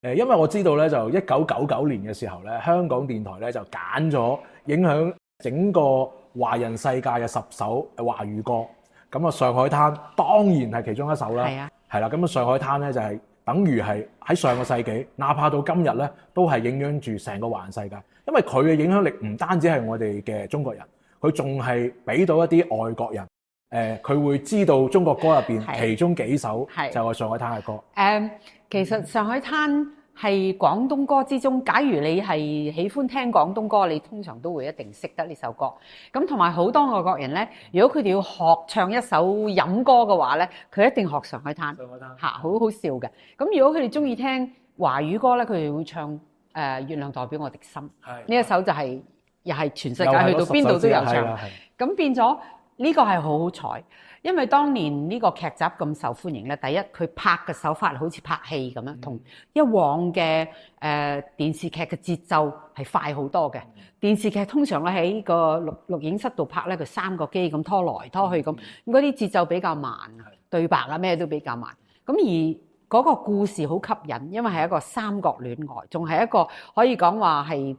因為我知道咧，就1999年嘅時候咧，香港電台咧就揀咗影響整個華人世界嘅10首華語歌。咁啊，上海灘當然係其中一首啦。係啊，係啦。咁啊，上海灘咧就係等於係喺上個世紀，哪怕到今日咧，都係影響住成個華人世界。因為佢嘅影響力唔單止係我哋嘅中國人，佢仲係俾到一啲外國人。佢會知道中國歌入邊其中幾首就係上海灘嘅歌。其實上海灘係廣東歌之中，假如你係喜歡聽廣東歌，你通常都會一定識得呢首歌。咁同埋好多外國人呢，如果佢哋要學唱一首飲歌嘅話呢，佢一定學上海灘。上海灘嚇，好好笑嘅。咁如果佢哋中意聽華語歌呢，佢哋會唱月亮代表我的心。呢一首就係又係全世界去到邊度都有唱。咁變咗。呢個係好好彩，因為當年呢個劇集咁受歡迎咧，第一佢拍嘅手法好似拍戲咁樣，同以往嘅電視劇嘅節奏係快好多嘅。電視劇通常咧喺個錄影室度拍咧，佢3個機咁拖來拖去咁，嗰啲節奏比較慢，對白啊咩都比較慢。咁而嗰個故事好吸引，因為係一個三角戀愛，仲係一個可以講話係。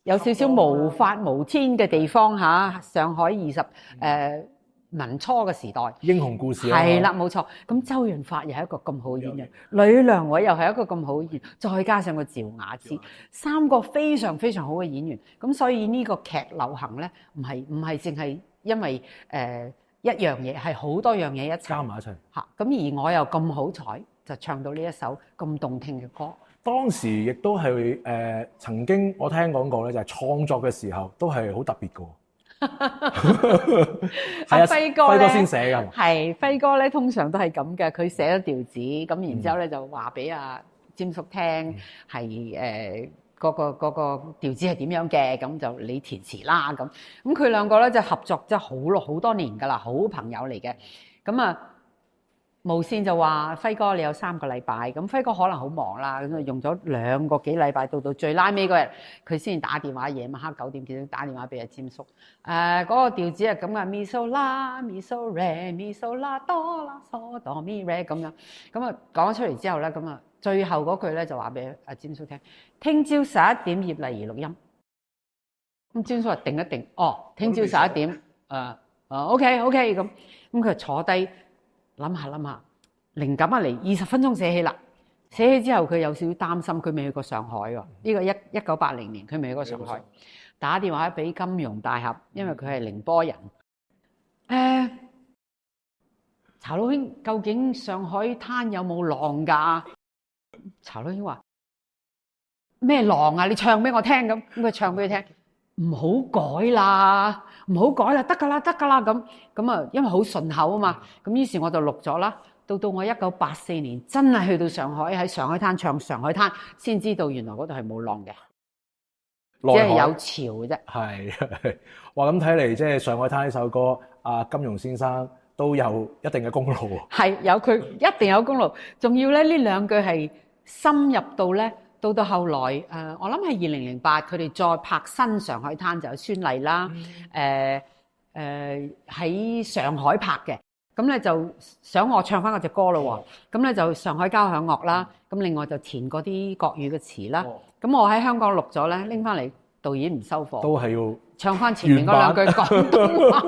有少少無法無天嘅地方嚇，上海民初嘅時代，英雄故事係啦，冇錯。咁周潤發又係一個咁好演員，呂良偉又係一個咁好演員，再加上個趙雅芝，3個非常非常好嘅演員。咁所以呢個劇流行咧，唔係淨係因為一樣嘢，係好多樣嘢一齊加埋一齊嚇。咁而我又咁好彩，就唱到呢一首咁動聽嘅歌。當時亦都係曾經我聽講過咧，就係創作嘅時候都係好特別嘅。阿輝哥咧，輝哥先寫㗎，係輝哥咧，通常都係咁嘅。佢寫咗調子，咁然之後咧就話俾阿詹叔聽，係嗰個調子係點樣嘅，咁就你填詞啦咁。咁佢兩個咧就合作咗好多年㗎啦，好朋友嚟嘅。咁啊。無線就話輝哥你有3個禮拜，咁輝哥可能好忙啦，咁啊用咗2個幾禮拜，到最拉尾嗰日，佢先打電話，夜晚黑9點幾打電話俾阿詹叔。嗰個調子係咁嘅，mi so la mi so re mi so la do la so do mi re 咁樣。咁啊講咗出嚟之後咧，咁啊最後嗰句咧就話俾阿詹叔聽，聽朝11點葉麗儀錄音。咁詹叔話定一定，聽朝11點，OK 咁，咁佢坐低。諗下，靈感一嚟，20分鐘寫起啦。寫起之後，佢有少少擔心，佢未去過上海喎。呢個1980年，佢未去過上海。打電話俾金融大俠，因為佢係寧波人。查老兄，究竟上海灘有冇浪㗎？查老兄話咩浪啊？你唱俾我聽咁，佢唱俾佢聽。唔好改啦，得㗎啦咁啊，因為好順口啊嘛，咁於是我就錄咗啦。到我1984年真係去到上海，喺上海灘唱上海灘，先知道原來嗰度係冇浪嘅，即係有潮嘅啫。係，哇！咁睇嚟，即係上海灘呢首歌，阿金庸先生都有一定嘅功勞喎。係，有佢一定有功勞，仲要咧呢2句係深入到咧。到後來，我諗係2008，佢哋再拍新上海灘就有孫儷啦，喺上海拍嘅，咁咧就想我唱翻嗰隻歌咯喎，咁咧就上海交響樂啦，咁另外就填嗰啲國語嘅詞啦，咁我喺香港錄咗咧，拎翻嚟導演唔收貨，都係要唱翻前面嗰2句廣東話，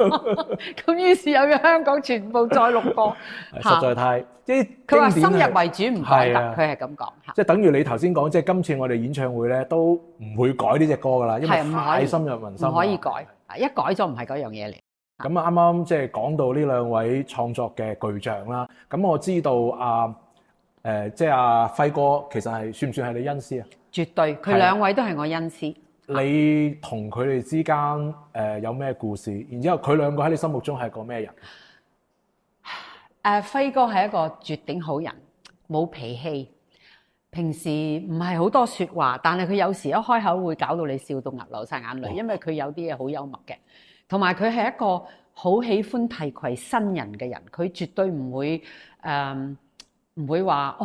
咁於是又要香港全部再錄過，實在太即係佢話深入為主唔改得，佢係咁講嚇。即係等於你頭先講，即係今次我哋演唱會咧都唔會改呢隻歌噶啦，因為太深入民心，唔可以改，一改咗唔係嗰樣嘢嚟。咁啊，啱啱即係講到呢2位創作嘅巨匠啦。咁我知道即係阿輝哥其實係算唔算係你恩師啊？絕對，佢2位都係我恩師。你同佢哋之間有咩故事？然之後佢2個喺你心目中係個咩人？輝哥係一個絕頂好人，冇脾氣，平時唔係好多說話，但係佢有時一開口會搞到你笑到流晒眼淚，因為佢有啲嘢好幽默嘅，同埋佢係一個好喜歡提攜新人嘅人，佢絕對唔會話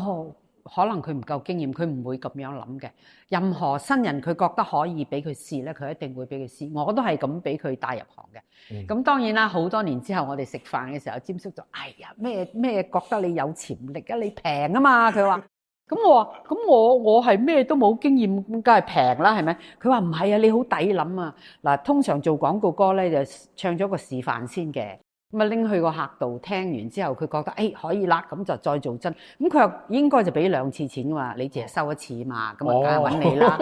可能佢唔夠經驗，佢唔會咁樣諗嘅。任何新人佢覺得可以俾佢試咧，佢一定會俾佢試。我都係咁俾佢帶入行嘅。咁當然啦，好多年之後我哋食飯嘅時候，詹叔就哎呀咩覺得你有潛力啊？你平啊嘛，佢話咁我話：咁我係咩都冇經驗，咁梗係平啦，係咪？佢話唔係啊，你好抵諗啊！嗱，通常做廣告歌咧就唱咗個示範先嘅。咁啊拎去個客度聽完之後，佢覺得可以啦，咁就再做真。咁佢又應該就俾2次錢噶嘛，你淨係收1次嘛，咁啊梗係揾你啦。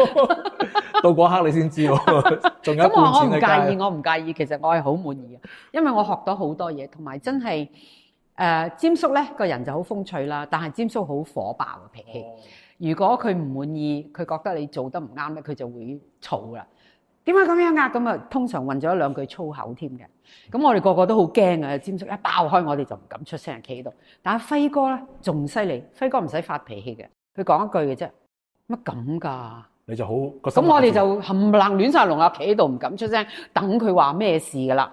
到嗰刻你先知喎，仲有一半錢喺街。我唔介意，其實我係好滿意嘅，因為我學到好多嘢，同埋真係詹叔咧個人就好風趣啦，但係詹叔好火爆嘅脾氣。如果佢唔滿意，佢覺得你做得唔啱咧，佢就會嘈啦。點解咁樣啊？咁啊，通常混咗2句粗口添嘅。咁我哋個個都好驚啊！詹叔一爆開，我哋就唔敢出聲，企喺度。但係輝哥咧仲犀利，輝哥唔使發脾氣嘅，佢講一句嘅啫。乜咁㗎？你就好個咁我哋就冚唪唥亂晒龍啊，企喺度唔敢出聲，等佢話咩事㗎啦。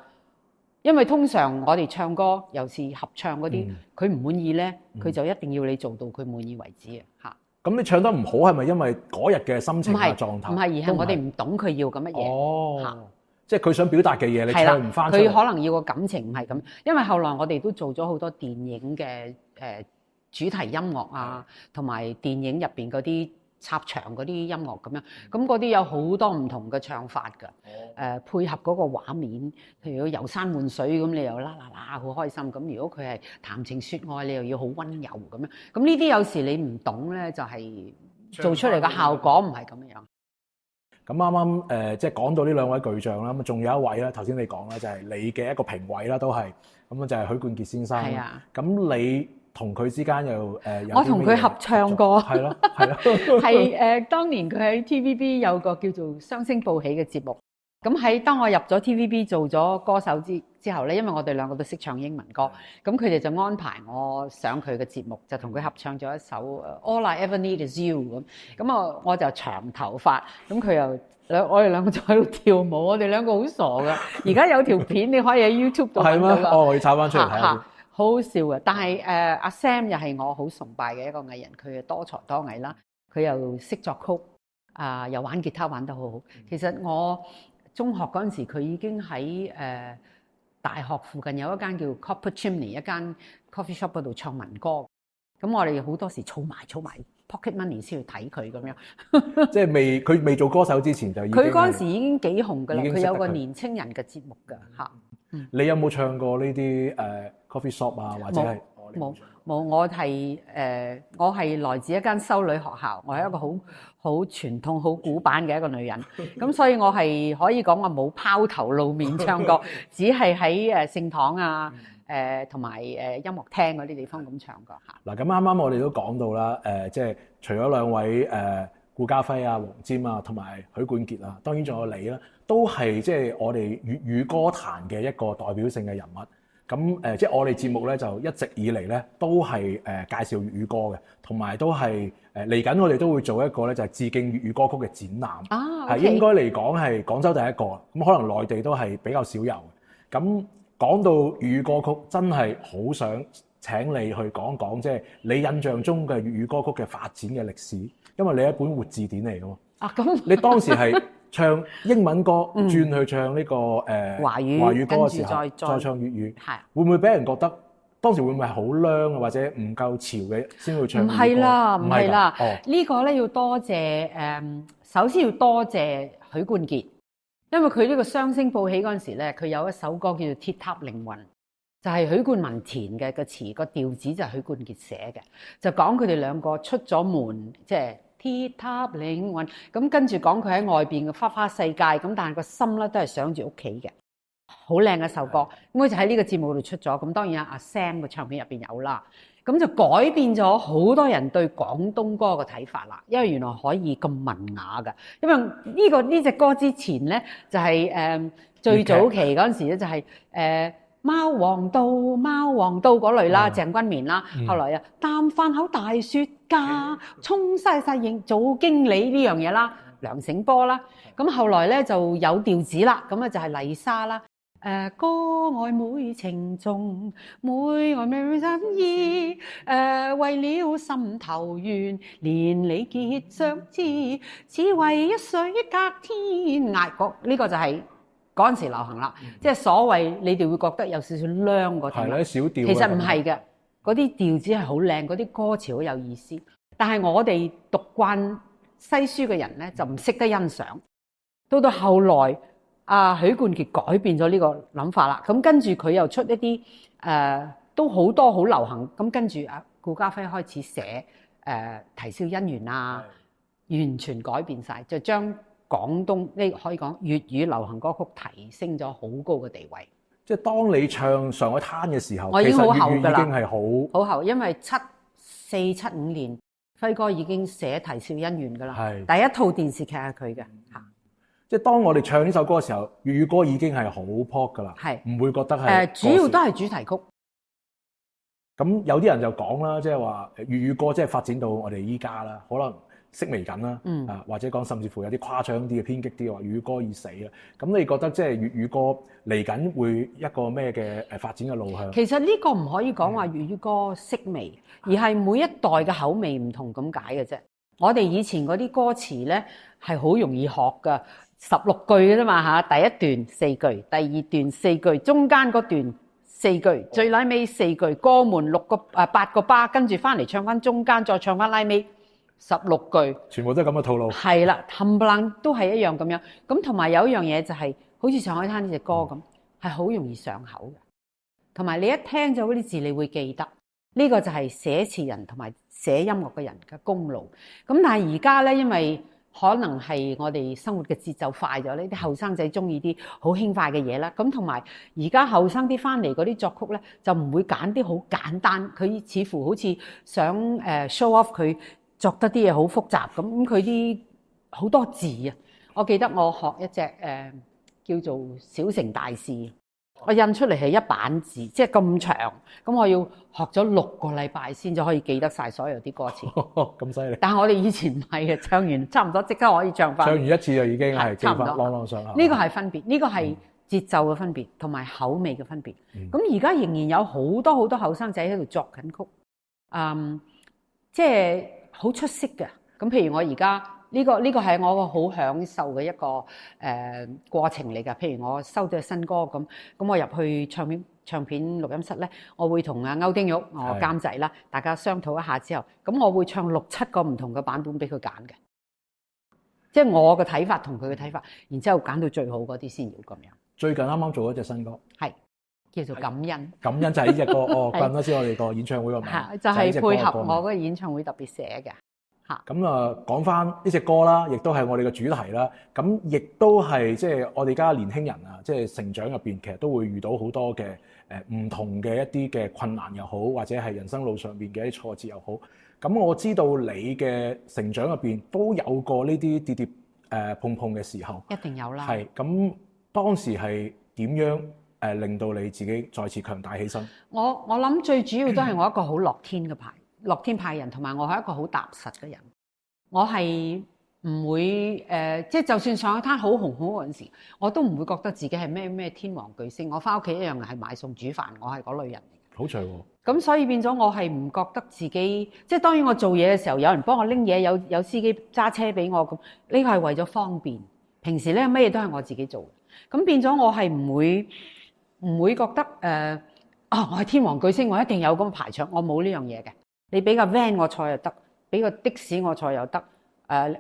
因為通常我哋唱歌，尤其是合唱嗰啲，佢唔滿意咧，佢就一定要你做到佢滿意為止啊！嚇。咁你唱得唔好係咪因為嗰日嘅心情嘅狀態？唔係，而係我哋唔懂佢要咁乜嘢。哦，即係佢想表達嘅嘢，你唱唔翻出嚟。佢可能要個感情唔係咁，因為後來我哋都做咗好多電影嘅主題音樂啊，同埋電影入邊嗰啲插場嗰啲音樂咁樣，咁嗰啲有好多唔同嘅唱法㗎。配合嗰個畫面，譬如遊山玩水咁，你又啦啦啦好開心。咁如果佢係談情説愛，你又要好溫柔咁樣。咁呢啲有時你唔懂咧，就係做出嚟嘅效果唔係咁樣。咁啱啱即係講到呢2位巨匠啦，咁仲有一位啦，頭先你講啦，就係你嘅一個評委啦，都係咁就係許冠傑先生。係啊。咁你同佢之間又我同佢合唱過。係咯，係咯。係當年佢喺 TVB 有個叫做《雙星報喜》嘅節目。咁當我入咗 TVB 做咗歌手之後咧，因為我哋2個都識唱英文歌，咁佢哋就安排我上佢嘅節目，就同佢合唱咗一首 All I Ever Need Is You 咁我就長頭髮，咁佢又我哋2個就喺度跳舞，我哋2個好傻噶。而家有條片你可以喺 YouTube 度睇到㗎。我要抄翻出嚟睇下。好好笑嘅，但係阿 Sam 又係我好崇拜嘅一個藝人，佢係多才多藝啦，佢又識作曲，又玩吉他玩得好好。其實我中學嗰陣時，佢已經喺大學附近有一間叫 Copper Chimney 一間 coffee shop 嗰度唱民歌。咁我哋好多時儲埋 pocket money 先去睇佢咁樣。即係佢未做歌手之前就已經。佢嗰陣時已經幾紅㗎啦，佢有個年青人嘅節目㗎嚇。你有冇唱過呢啲coffee shop 啊，或者係？冇，我係來自一間修女學校，我係一個好傳統、好古板嘅一個女人，咁所以我係可以講我冇拋頭露面唱歌，只係喺聖堂啊、同埋音樂廳嗰啲地方咁唱過嚇。嗱，咁啱啱我哋都講到啦，即係除咗2位顧嘉輝啊、黃霑啊，同埋許冠傑啊，當然仲有你啦，都係即係我哋粵語歌壇嘅一個代表性嘅人物。咁即係我哋節目咧，就一直以嚟咧都係介紹粵語歌嘅，同埋都係嚟緊我哋都會做一個咧就係致敬粵語歌曲嘅展覽。係應該嚟講係廣州第一個，咁可能內地都係比較少有。咁講到粵語歌曲，真係好想請你去講講，即係你印象中嘅粵語歌曲嘅發展嘅歷史，因為你係一本活字典嚟㗎嘛。咁你當時係唱英文歌，轉去唱呢個華語歌嘅時候，再唱粵語，會唔會俾人覺得當時會唔會係好娘啊，或者唔夠潮嘅先會唱粵語歌？唔係啦，呢個咧要多謝首先要多謝許冠傑，因為佢呢個雙星報喜嗰陣時咧，佢有一首歌叫做《鐵塔凌雲》，就係許冠文填嘅個詞，個調子就係許冠傑寫嘅，就講佢哋2個出咗門，即係鐵塔凌雲，咁跟住講佢喺外邊嘅花花世界，咁但係個心咧都係想住屋企嘅，好靚嘅首歌。咁佢就喺呢個節目度出咗，咁當然阿 Sam 嘅唱片入邊有啦，咁就改變咗好多人對廣東歌嘅睇法啦。因為原來可以咁文雅㗎，因為呢隻歌之前咧就係最早期嗰陣時咧就係貓王道嗰類啦，鄭君綿啦，後來啊擔翻口大雪茄，沖晒型做經理呢樣嘢啦，梁醒波啦，咁後來咧就有調子啦，咁啊就係麗莎啦，歌愛妹情重，妹愛妹心意，為了心頭緣，連理結相知，只為一水隔天涯。呢個就係嗰陣時流行啦，即係所謂你哋會覺得有少少娘嗰啲，係啦，小調。其實唔係嘅，嗰啲調子係好靚，嗰啲歌詞好有意思。但係我哋讀慣西書嘅人咧，就唔識得欣賞。到後來，許冠傑改變咗呢個諗法啦。咁跟住佢又出一啲都好多好流行。咁跟住顧嘉輝開始寫啼笑姻緣啊，完全改變晒，就將廣東呢可以講粵語流行歌曲提升咗好高嘅地位。即係當你唱《上海灘》嘅時候，我已經好後㗎啦，其實粵語已經係好後，因為74、75年輝哥已經寫啼笑姻緣㗎啦。第一套電視劇係佢嘅嚇。即係當我哋唱呢首歌嘅時候，粵語歌已經係好 pop 㗎啦，唔會覺得係主要都係主題曲。咁有啲人就講啦，即係話粵語歌即係發展到我哋依家啦，可能式微緊啦，或者講甚至乎有啲誇張啲嘅偏激啲嘅話，粵語歌已死啦。咁你覺得即係粵語歌嚟緊會一個咩嘅發展嘅路向？其實呢個唔可以講話粵語歌式微，而係每一代嘅口味唔同咁解嘅啫。我哋以前嗰啲歌詞咧係好容易學㗎，16句嘅啫嘛嚇，第一段4句，第二段4句，中間嗰段4句，最拉尾4句，過門8個巴，跟住翻嚟唱翻中間，再唱翻拉尾16句，全部都係咁嘅套路。係啦，冚唪唥都係一樣咁樣。咁同埋有一樣嘢就係，好似《上海灘》呢隻歌咁，係好容易上口嘅。同埋你一聽咗嗰啲字，你會記得。呢個就係寫詞人同埋寫音樂嘅人嘅功勞。咁但係而家咧，因為可能係我哋生活嘅節奏快咗，呢啲後生仔中意啲好輕快嘅嘢啦。咁同埋而家後生啲翻嚟嗰啲作曲咧，就唔會揀啲好簡單。佢似乎好似想show off 佢作得啲嘢好複雜咁。咁佢啲好多字啊！我記得我學一隻叫做《小城大事》。我印出嚟係1版字，即係咁長，咁我要學咗6個禮拜先至可以記得晒所有啲歌詞。咁犀利！但係我哋以前唔係嘅，唱完差唔多即刻可以唱翻。唱完一次就已經係記翻朗朗上口。呢個係分別，呢個係節奏嘅分別，同埋口味嘅分別。咁而家仍然有好多好多後生仔喺度作緊曲，即係好出色嘅。咁譬如我而家。呢個係我個好享受嘅一個過程嚟㗎。譬如我收咗新歌咁我入去唱片錄音室咧，我會同歐丁玉我監製啦，大家商討一下之後，咁我會唱6、7個唔同嘅版本俾佢揀嘅，即係我嘅睇法同佢嘅睇法，然之後揀到最好嗰啲先要咁樣。最近啱啱做咗隻新歌，係叫做《感恩》。感恩就係呢隻歌哦，咁多先我哋個演唱會個名，就係配合我嗰個演唱會特別寫嘅。咁講翻呢隻歌啦，亦都係我哋嘅主題啦。咁亦都係即係我哋而家年輕人啊，即係成長入邊，其實都會遇到好多嘅唔同嘅一啲嘅困難又好，或者係人生路上邊嘅一啲挫折又好。咁我知道你嘅成長入邊都有過呢啲跌跌碰碰嘅時候，一定有啦。係咁當時係點樣令到你自己再次強大起身？我諗最主要都係我一個好樂天嘅樂天派人，同埋我係一個好踏實嘅人。我係唔會即係就算上海灘好紅嗰陣時，我都唔會覺得自己係咩天王巨星。我翻屋企一樣係買餸煮飯，我係嗰類人嚟嘅。好長喎！咁所以變咗我係唔覺得自己，即係當然我做嘢嘅時候有人幫我拎嘢，有司機揸車俾我咁，呢個係為咗方便。平時咧咩嘢都係我自己做嘅，咁變咗我係唔會覺得我係天王巨星，我一定有咁嘅排場，我冇呢樣嘢嘅。你俾個 van 我坐又得，俾個的士我坐又得，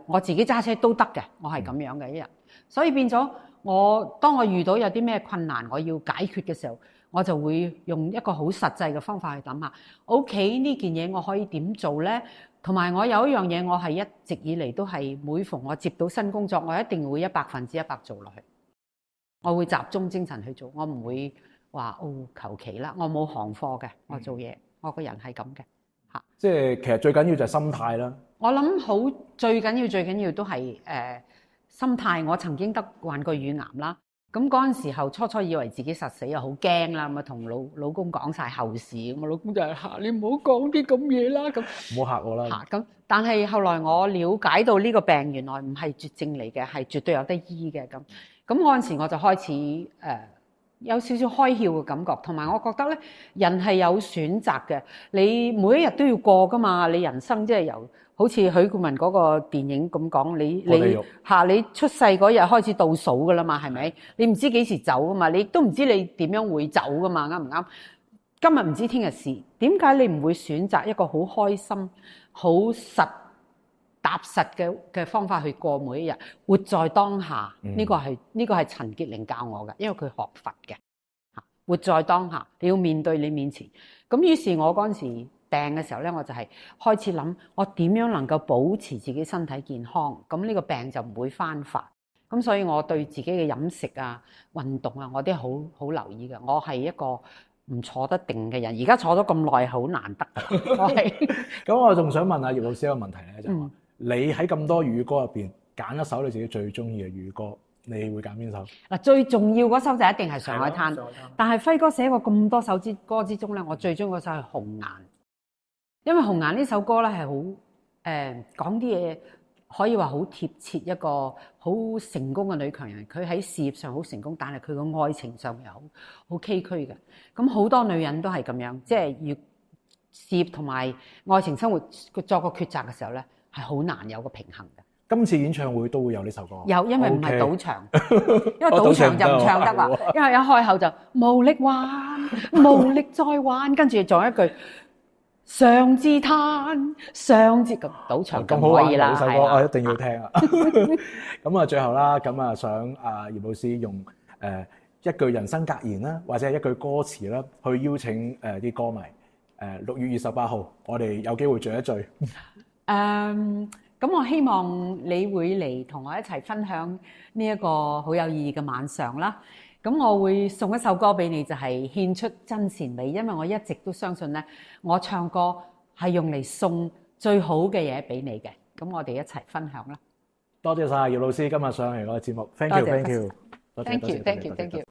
我自己揸車都得嘅，我係咁樣嘅一人。所以變咗當我遇到有啲咩困難我要解決嘅時候，我就會用一個好實際嘅方法去諗下，OK 呢件嘢我可以點做呢？同埋我有一樣嘢，我係一直以嚟都係每逢我接到新工作，我一定會100%做落去。我會集中精神去做，我唔會話求其啦。我冇行貨嘅，我做嘢，我個人係咁嘅。即係其實最緊要就係心態啦。我諗最緊要都係心態。我曾經患過乳癌啦，咁嗰陣時候初以為自己實死啊，好驚啦，咁啊同老公講晒後事，咁啊老公就係你唔好講啲咁嘢啦，咁唔好嚇我啦。咁但係後來我了解到呢個病原來唔係絕症嚟嘅，係絕對有得醫嘅。咁嗰陣時我就開始有少少開竅嘅感覺，同埋我覺得咧，人係有選擇嘅。你每一日都要過噶嘛，你人生即係由好似許冠文嗰個電影咁講，你出世嗰日開始倒數噶啦嘛，係咪？你唔知幾時走噶嘛，你都唔知你點樣會走噶嘛，啱唔啱？今日唔知聽日事，點解你唔會選擇一個好開心、好踏實嘅方法去過每一日？活在當下，呢個係陳潔靈教我嘅，因為佢學佛嘅。活在當下，你要面對你面前。咁於是我嗰陣時病嘅時候咧，我就係開始諗我點樣能夠保持自己身體健康，咁呢個病就唔會翻發。咁所以我對自己嘅飲食啊、運動啊，我都好留意嘅。我係一個唔坐得定嘅人，而家坐咗咁耐好難得嘅。我係咁我仲想問下葉老師一個問題咧，就係話你喺咁多粵語歌入邊揀一首你自己最中意嘅粵語歌，你會揀邊首？嗱，最重要嗰首就一定係《上海灘》。但係輝哥寫過咁多首歌之中咧，我最中意嗰首係《紅顏》，因為《紅顏》呢首歌咧係好講啲嘢，可以話好貼切一個好成功嘅女強人。佢喺事業上好成功，但係佢個愛情上又好崎嶇嘅。咁好多女人都係咁樣，即係要事業同埋愛情生活作個抉擇嘅時候咧，係好難有個平衡嘅。今次演唱會都會有呢首歌，有，因為唔係賭場，因為賭場就唔唱得啦，因為一開口就無力玩，無力再玩，跟住仲有一句上至嘆，上至咁，賭場咁可以啦，呢首歌我一定要聽啊！咁啊，最後啦，咁啊，想葉老師用一句人生格言啦，或者係一句歌詞啦，去邀請啲歌迷6月28號，我哋有機會聚一聚。咁我希望你會嚟同我一齊分享呢一個好有意義嘅晚上啦。咁我會送一首歌俾你，就係獻出真善美，因為我一直都相信咧，我唱歌係用嚟送最好嘅嘢俾你嘅。咁我哋一齊分享啦。多謝晒葉老師今日上嚟我嘅節目，thank you，thank you，thank you，thank you，thank you。